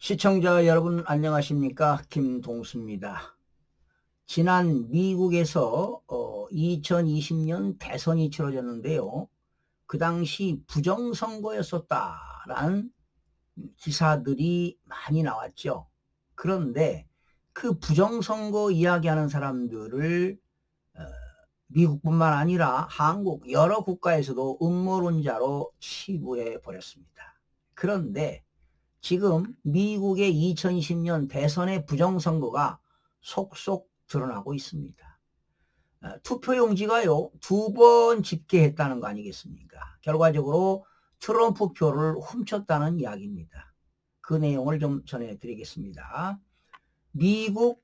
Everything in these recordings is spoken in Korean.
시청자 여러분 안녕하십니까? 김동수입니다. 지난 미국에서 2020년 대선이 치러졌는데요. 그 당시 부정선거였었다라는 기사들이 많이 나왔죠. 그런데 그 부정선거 이야기하는 사람들을 미국뿐만 아니라 한국 여러 국가에서도 음모론자로 치부해 버렸습니다. 그런데 지금 미국의 2020년 대선의 부정선거가 속속 드러나고 있습니다. 투표용지가요 2번 집계했다는 거 아니겠습니까? 결과적으로 트럼프 표를 훔쳤다는 이야기입니다. 그 내용을 좀 전해드리겠습니다. 미국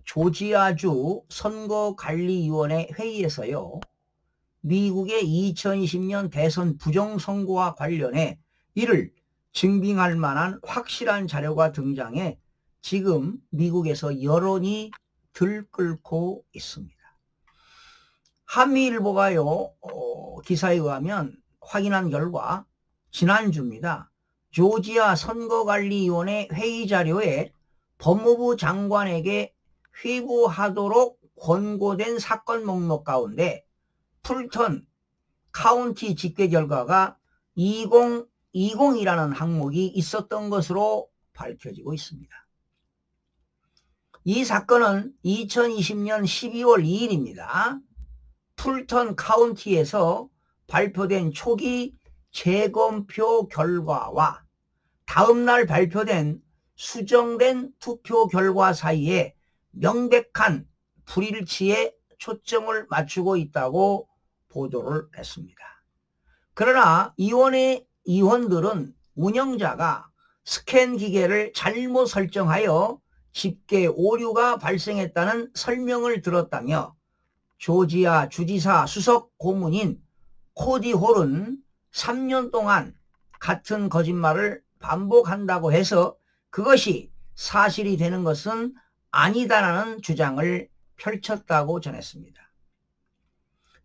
조지아주 선거관리위원회 회의에서요, 미국의 2020년 대선 부정선거와 관련해 이를 증빙할 만한 확실한 자료가 등장해 지금 미국에서 여론이 들끓고 있습니다. 한미일보가요, 기사에 의하면 확인한 결과 지난주입니다. 조지아 선거관리위원회 회의 자료에 법무부 장관에게 회부하도록 권고된 사건 목록 가운데 풀턴 카운티 집계 결과가 2020이라는 항목이 있었던 것으로 밝혀지고 있습니다. 이 사건은 2020년 12월 2일입니다. 풀턴 카운티에서 발표된 초기 재검표 결과와 다음날 발표된 수정된 투표 결과 사이에 명백한 불일치에 초점을 맞추고 있다고 보도를 했습니다. 그러나 위원회 위원들은 운영자가 스캔 기계를 잘못 설정하여 집계 오류가 발생했다는 설명을 들었다며 조지아 주지사 수석 고문인 코디 홀은 3년 동안 같은 거짓말을 반복한다고 해서 그것이 사실이 되는 것은 아니다라는 주장을 펼쳤다고 전했습니다.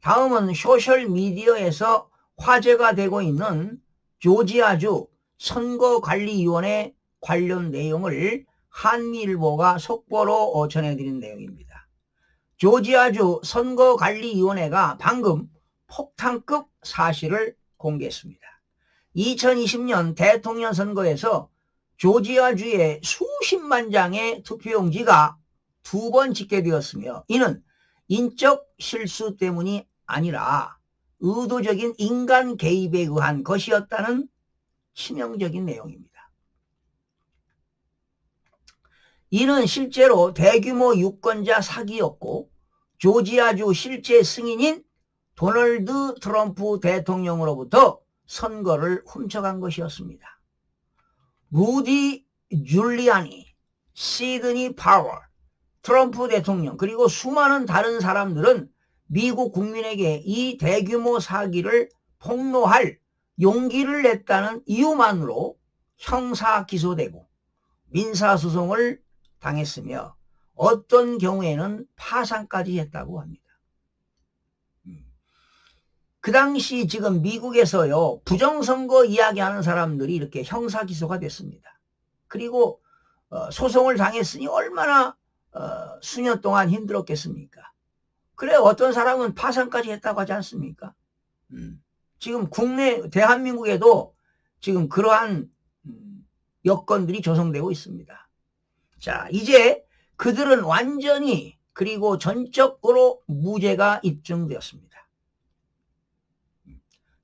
다음은 소셜미디어에서 화제가 되고 있는 조지아주 선거관리위원회 관련 내용을 한미일보가 속보로 전해드린 내용입니다. 조지아주 선거관리위원회가 방금 폭탄급 사실을 공개했습니다. 2020년 대통령 선거에서 조지아주의 수십만 장의 투표용지가 2번 집계되었으며 이는 인적 실수 때문이 아니라 의도적인 인간 개입에 의한 것이었다는 치명적인 내용입니다. 이는 실제로 대규모 유권자 사기였고 조지아주 실제 승인인 도널드 트럼프 대통령으로부터 선거를 훔쳐간 것이었습니다. 루디 줄리아니, 시드니 파워, 트럼프 대통령 그리고 수많은 다른 사람들은 미국 국민에게 이 대규모 사기를 폭로할 용기를 냈다는 이유만으로 형사 기소되고 민사소송을 당했으며 어떤 경우에는 파산까지 했다고 합니다. 그 당시 지금 미국에서요 부정선거 이야기하는 사람들이 이렇게 형사 기소가 됐습니다. 그리고 소송을 당했으니 얼마나 수년 동안 힘들었겠습니까? 그래 어떤 사람은 파산까지 했다고 하지 않습니까? 지금 국내 대한민국에도 지금 그러한 여건들이 조성되고 있습니다. 자, 이제 그들은 완전히 그리고 전적으로 무죄가 입증되었습니다.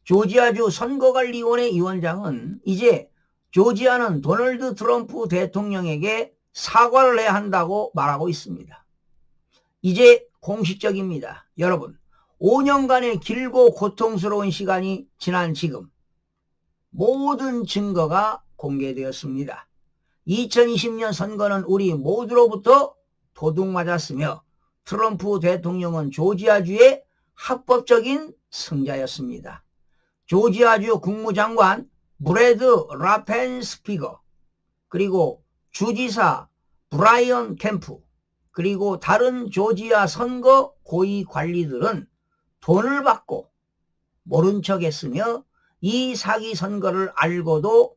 조지아주 선거관리위원회 위원장은 이제 조지아는 도널드 트럼프 대통령에게 사과를 해야 한다고 말하고 있습니다. 이제 공식적입니다. 여러분, 5년간의 길고 고통스러운 시간이 지난 지금 모든 증거가 공개되었습니다. 2020년 선거는 우리 모두로부터 도둑맞았으며 트럼프 대통령은 조지아주의 합법적인 승자였습니다. 조지아주 국무장관 브래드 라펜스피거 그리고 주지사 브라이언 캠프 그리고 다른 조지아 선거 고위 관리들은 돈을 받고 모른 척 했으며 이 사기 선거를 알고도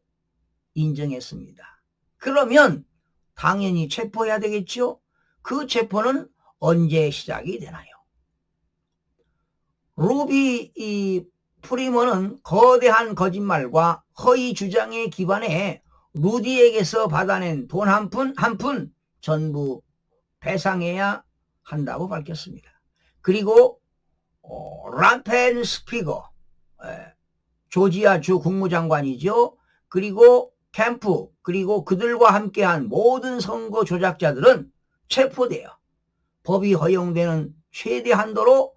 인정했습니다. 그러면 당연히 체포해야 되겠죠. 그 체포는 언제 시작이 되나요? 루비 프리먼은 거대한 거짓말과 허위 주장에 기반해 루디에게서 받아낸 돈 한 푼 전부 배상해야 한다고 밝혔습니다. 그리고 람펜 스피거, 조지아주 국무장관이죠. 그리고 캠프, 그리고 그들과 함께한 모든 선거 조작자들은 체포되어 법이 허용되는 최대 한도로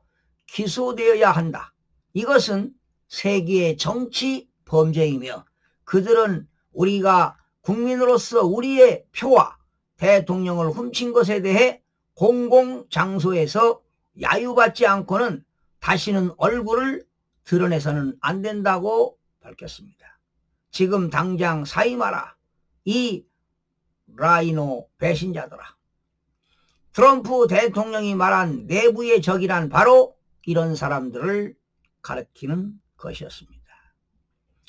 기소되어야 한다. 이것은 세계의 정치 범죄이며 그들은 우리가 국민으로서 우리의 표와 대통령을 훔친 것에 대해 공공장소에서 야유받지 않고는 다시는 얼굴을 드러내서는 안 된다고 밝혔습니다. 지금 당장 사임하라. 이 라이노 배신자들아. 트럼프 대통령이 말한 내부의 적이란 바로 이런 사람들을 가리키는 것이었습니다.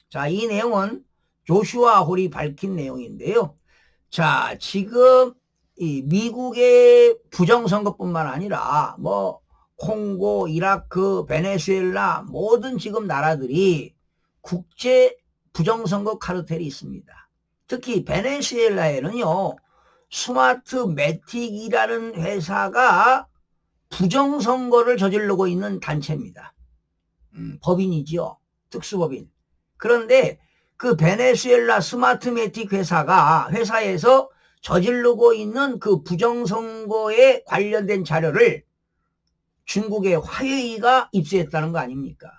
자, 이 내용은 조슈아 홀이 밝힌 내용인데요. 자, 지금 이 미국의 부정선거뿐만 아니라 뭐 콩고, 이라크, 베네수엘라 모든 지금 나라들이 국제 부정선거 카르텔이 있습니다. 특히 베네수엘라에는요, 스마트 매틱이라는 회사가 부정선거를 저지르고 있는 단체입니다. 법인이지요. 특수법인. 그런데 그 베네수엘라 스마트 매틱 회사에서 저지르고 있는 그 부정선거에 관련된 자료를 중국의 화웨이가 입수했다는 거 아닙니까?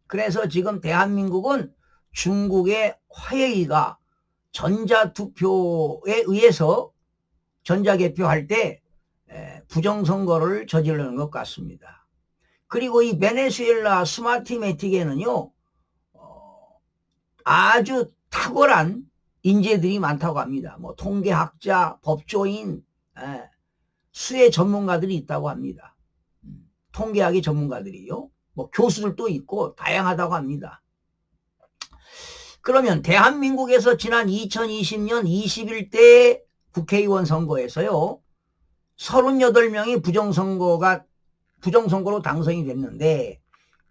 그래서 지금 대한민국은 중국의 화웨이가 전자투표에 의해서 전자개표할 때 부정선거를 저지르는 것 같습니다. 그리고 이 베네수엘라 스마트매틱에는요, 아주 탁월한 인재들이 많다고 합니다. 뭐 통계학자, 법조인, 수혜 전문가들이 있다고 합니다. 통계학의 전문가들이요. 뭐 교수들도 있고 다양하다고 합니다. 그러면 대한민국에서 지난 2020년 21대 국회의원 선거에서요, 38명이 부정선거로 당선이 됐는데,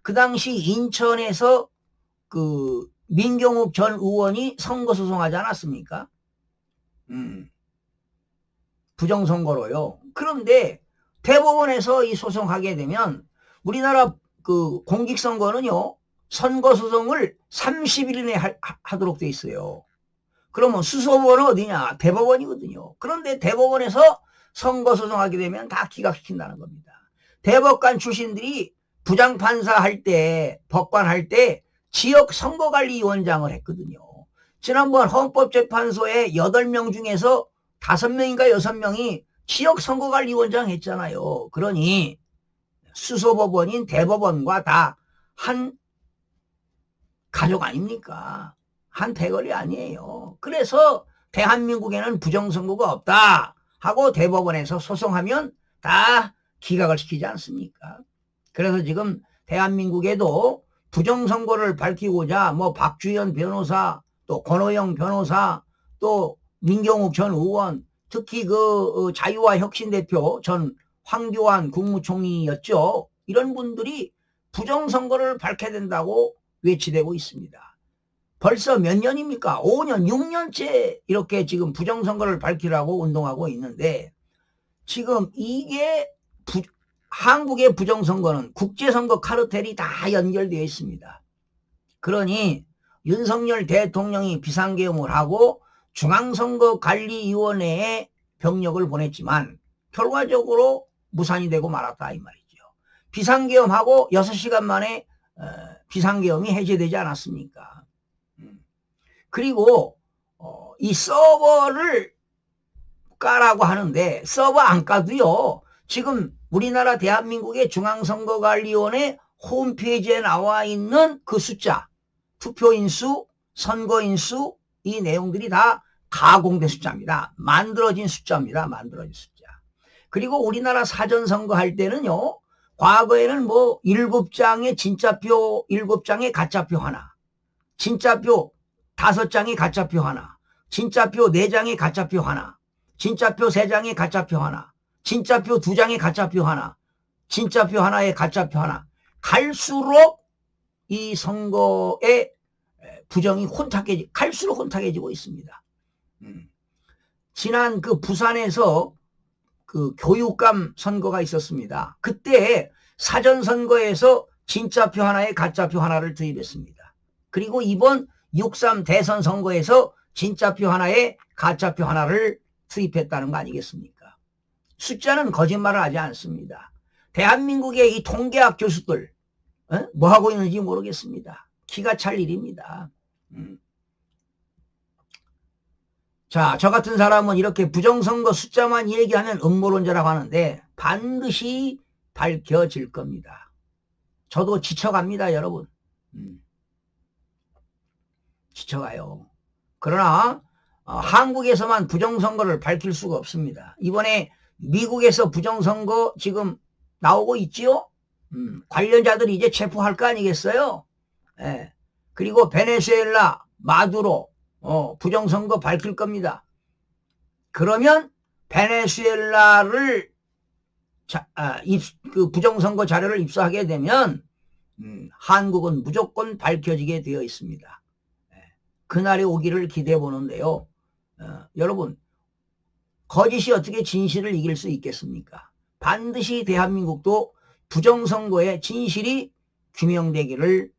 그 당시 인천에서 그 민경욱 전 의원이 선거소송하지 않았습니까? 부정선거로요. 그런데 대법원에서 이 소송하게 되면 우리나라 그 공직선거는요, 선거소송을 30일 이내에 하도록 돼 있어요. 그러면 수소법원은 어디냐? 대법원이거든요. 그런데 대법원에서 선거소송하게 되면 다 기각시킨다는 겁니다. 대법관 출신들이 부장판사 할 때, 법관 할 때 지역선거관리위원장을 했거든요. 지난번 헌법재판소에 8명 중에서 5명인가 6명이 지역선거관리위원장 했잖아요. 그러니 수소법원인 대법원과 다 한 가족 아닙니까? 한 대거리 아니에요. 그래서 대한민국에는 부정선거가 없다 하고 대법원에서 소송하면 다 기각을 시키지 않습니까? 그래서 지금 대한민국에도 부정선거를 밝히고자 뭐 박주현 변호사, 또 권오영 변호사, 또 민경욱 전 의원, 특히 그 자유와 혁신 대표 전 황교안 국무총리였죠. 이런 분들이 부정선거를 밝혀야 된다고 외치되고 있습니다. 벌써 몇 년입니까? 5년, 6년째 이렇게 지금 부정선거를 밝히라고 운동하고 있는데, 지금 이게 한국의 부정선거는 국제선거 카르텔이 다 연결되어 있습니다. 그러니 윤석열 대통령이 비상계엄을 하고 중앙선거관리위원회에 병력을 보냈지만 결과적으로 무산이 되고 말았다 이 말이죠. 비상계엄하고 6시간 만에 비상계엄이 해제되지 않았습니까? 그리고 이 서버를 까라고 하는데 서버 안 까도요, 지금 우리나라 대한민국의 중앙선거관리위원회 홈페이지에 나와 있는 그 숫자, 투표인수, 선거인수, 이 내용들이 다 가공된 숫자입니다. 만들어진 숫자입니다. 만들어진 숫자. 그리고 우리나라 사전선거 할 때는요, 과거에는 뭐 7장의 진짜표 7장의 가짜표 하나, 진짜표 5장의 가짜표 하나, 진짜표 4장에 가짜표 하나, 진짜표 3장에 가짜표 하나, 진짜표 2장에 가짜표 하나, 진짜표 하나에 가짜표 하나. 갈수록 이 선거의 부정이 갈수록 혼탁해지고 있습니다. 지난 그 부산에서 그 교육감 선거가 있었습니다. 그때 사전선거에서 진짜표 하나에 가짜표 하나를 투입했습니다. 그리고 이번 6.3 대선 선거에서 진짜표 하나에 가짜표 하나를 투입했다는 거 아니겠습니까? 숫자는 거짓말을 하지 않습니다. 대한민국의 이 통계학 교수들 뭐 하고 있는지 모르겠습니다. 기가 찰 일입니다. 자, 저 같은 사람은 이렇게 부정선거 숫자만 얘기하면 음모론자라고 하는데 반드시 밝혀질 겁니다. 저도 지쳐갑니다, 여러분. 지쳐가요. 그러나 한국에서만 부정선거를 밝힐 수가 없습니다. 이번에 미국에서 부정선거 지금 나오고 있지요? 관련자들이 이제 체포할 거 아니겠어요? 예. 그리고 베네수엘라, 마두로 부정선거 밝힐 겁니다. 그러면 베네수엘라를 그 부정선거 자료를 입수하게 되면 한국은 무조건 밝혀지게 되어 있습니다. 그날이 오기를 기대해 보는데요. 여러분, 거짓이 어떻게 진실을 이길 수 있겠습니까? 반드시 대한민국도 부정선거의 진실이 규명되기를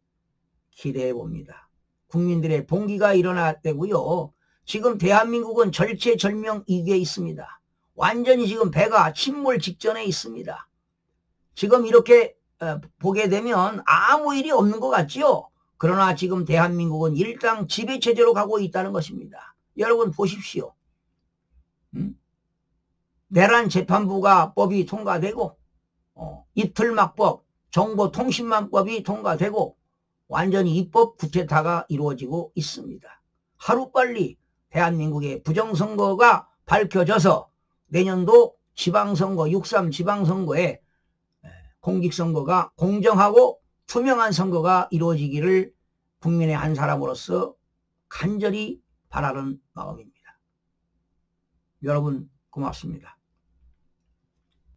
기대해 봅니다. 국민들의 봉기가 일어났다고요. 지금 대한민국은 절체절명 위기에 있습니다. 완전히 지금 배가 침몰 직전에 있습니다. 지금 이렇게 보게 되면 아무 일이 없는 것 같지요. 그러나 지금 대한민국은 일당 지배체제로 가고 있다는 것입니다. 여러분 보십시오. 내란 재판부가 법이 통과되고 이틀막법, 정보통신망법이 통과되고 완전히 입법 구태타가 이루어지고 있습니다. 하루빨리 대한민국의 부정선거가 밝혀져서 내년도 지방선거, 6.3 지방선거에 공직선거가 공정하고 투명한 선거가 이루어지기를 국민의 한 사람으로서 간절히 바라는 마음입니다. 여러분 고맙습니다.